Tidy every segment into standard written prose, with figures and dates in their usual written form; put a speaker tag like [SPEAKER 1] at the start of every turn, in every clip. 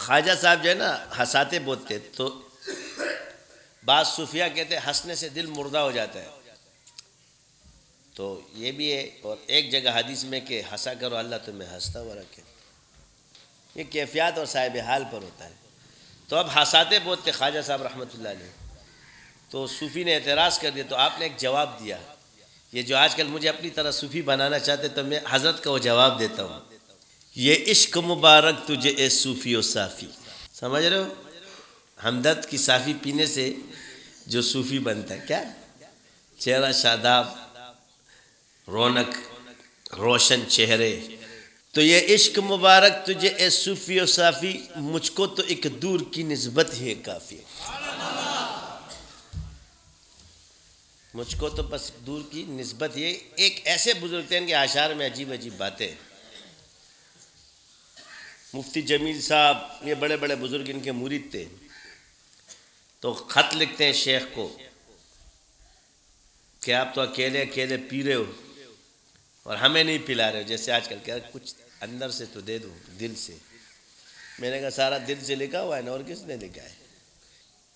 [SPEAKER 1] خواجہ صاحب جو ہے نا ہنساتے بہت تھے، تو بعض صوفیہ کہتے ہیں ہنسنے سے دل مردہ ہو جاتا ہے، تو یہ بھی ہے۔ اور ایک جگہ حدیث میں کہ ہنسا کرو اللہ تمہیں ہنستا ہوا رکھے، یہ کیفیات اور صاحب حال پر ہوتا ہے۔ تو اب ہنساتے بہت تھے خواجہ صاحب رحمۃ اللہ علیہ، تو صوفی نے اعتراض کر دیا، تو آپ نے ایک جواب دیا۔ یہ جو آج کل مجھے اپنی طرح صوفی بنانا چاہتے تو میں حضرت کا وہ جواب دیتا ہوں، یہ عشق مبارک تجھے اے صوفی و صافی۔ سمجھ رہے ہو؟ ہمدرد کی صافی پینے سے جو صوفی بنتا ہے، کیا چہرہ شاداب، رونق، روشن چہرے، تو یہ عشق مبارک تجھے اے صوفی و صافی، مجھ کو تو ایک دور کی نسبت ہی کافی، مجھ کو تو بس دور کی نسبت یہ۔ ایک ایسے بزرگ تھے ان کے اشعار میں عجیب عجیب باتیں۔ مفتی جمیل صاحب یہ بڑے بڑے بزرگ ان کے مرید تھے، تو خط لکھتے ہیں شیخ کو کہ آپ تو اکیلے اکیلے پی رہے ہو اور ہمیں نہیں پلا رہے ہو، جیسے آج کل کیا کچھ اندر سے تو دے دو، دل سے۔ میں نے کہا سارا دل سے لکھا ہوا ہے نا، اور کس نے لکھا ہے؟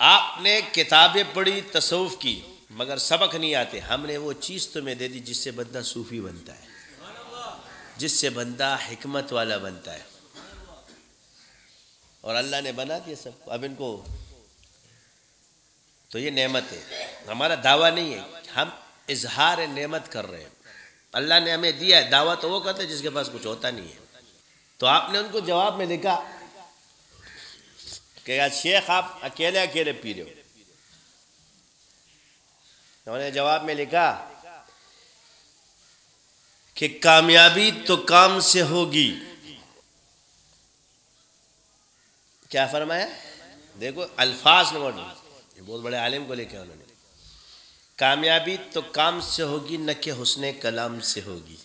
[SPEAKER 1] آپ نے کتابیں پڑھی تصوف کی مگر سبق نہیں آتے، ہم نے وہ چیز تمہیں دے دی جس سے بندہ صوفی بنتا ہے، جس سے بندہ حکمت والا بنتا ہے، اور اللہ نے بنا دیا سب کو۔ اب ان کو تو یہ نعمت ہے، ہمارا دعویٰ نہیں ہے، ہم اظہار نعمت کر رہے ہیں۔ اللہ نے ہمیں دیا ہے، دعویٰ تو وہ کرتے ہیں جس کے پاس کچھ ہوتا نہیں ہے۔ تو آپ نے ان کو جواب میں لکھا کہ یا شیخ آپ اکیلے اکیلے پی رہے ہو۔ انہوں نے جواب میں لکھا کہ کامیابی تو کام سے ہوگی۔ کیا فرمایا؟ دیکھو الفاظ نوٹ، یہ بہت بڑے عالم کو لکھا انہوں نے، کامیابی تو کام سے ہوگی نہ کہ حسن کلام سے ہوگی۔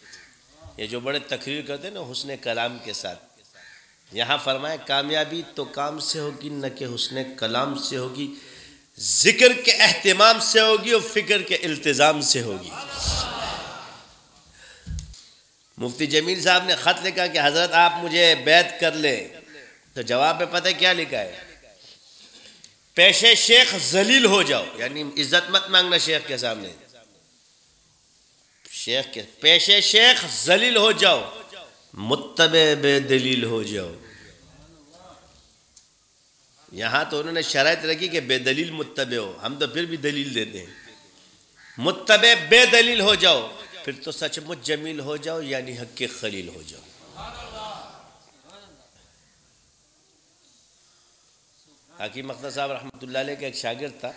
[SPEAKER 1] یہ جو بڑے تقریر کرتے ہیں نا حسن کلام کے ساتھ، یہاں فرمایا کامیابی تو کام سے ہوگی نہ کہ حسن کلام سے ہوگی، ذکر کے اہتمام سے ہوگی اور فکر کے التزام سے ہوگی۔ مفتی جمیل صاحب نے خط لکھا کہ حضرت آپ مجھے بیعت کر لیں، تو جواب میں پتہ کیا لکھا ہے؟ پیش شیخ ذلیل ہو جاؤ، یعنی عزت مت مانگنا شیخ کے سامنے، شیخ کے پیش شیخ ذلیل ہو جاؤ، متبع بے دلیل ہو جاؤ۔ یہاں تو انہوں نے شرائط رکھی کہ بے دلیل متبع ہو، ہم تو پھر بھی دلیل دیتے ہیں۔ متبع بے دلیل ہو جاؤ، پھر تو سچ مچ جمیل ہو جاؤ، یعنی حق کے خلیل ہو جاؤ۔ حکیم اختر صاحب رحمۃ اللہ علیہ کا ایک شاگرد تھا،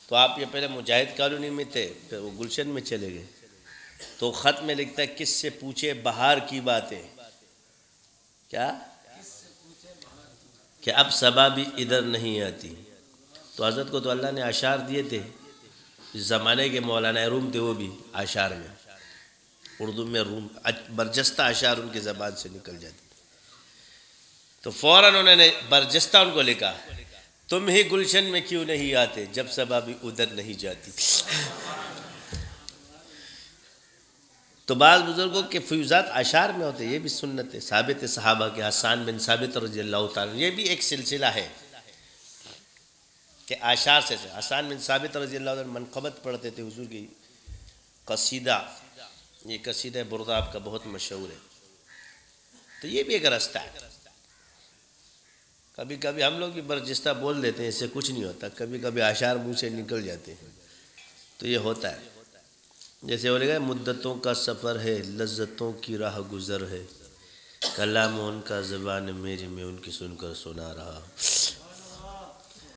[SPEAKER 1] تو آپ یہ پہلے مجاہد کالونی میں تھے، پھر وہ گلشن میں چلے گئے، تو خط میں لکھتا ہے کس سے پوچھے بہار کی باتیں، کیا کہ اب صبا بھی ادھر نہیں آتی۔ تو حضرت کو تو اللہ نے اشعار دیے تھے، اس زمانے کے مولانا روم تھے، وہ بھی اشعار میں اردو میں روم برجستہ اشعار ان کی زبان سے نکل جاتی، تو فوراً انہوں نے برجستہ ان کو لکھا، تم ہی گلشن میں کیوں نہیں آتے جب صبا بھی ادھر نہیں جاتی۔ تو بعض بزرگوں کے فیوزات اشعار میں ہوتے، یہ بھی سنت ہے، ثابت صحابہ کے حسان بن ثابت رضی اللہ تعالیٰ، یہ بھی ایک سلسلہ ہے کہ اشعار سے حسان بن ثابت رضی اللہ عنہ منقبت پڑھتے تھے حضور کی قصیدہ، یہ قصیدہ بردہ آپ کا بہت مشہور ہے، تو یہ بھی ایک رستہ ہے۔ کبھی کبھی ہم لوگ بھی برجستہ بول دیتے ہیں، اس سے کچھ نہیں ہوتا، کبھی کبھی اشعار منہ سے نکل جاتے ہیں، تو یہ ہوتا ہے۔ جیسے وہ لکھا ہے مدتوں کا سفر ہے، لذتوں کی راہ گزر ہے، کلام ان کا زبان میری میں ان کی سن کر سنا رہا۔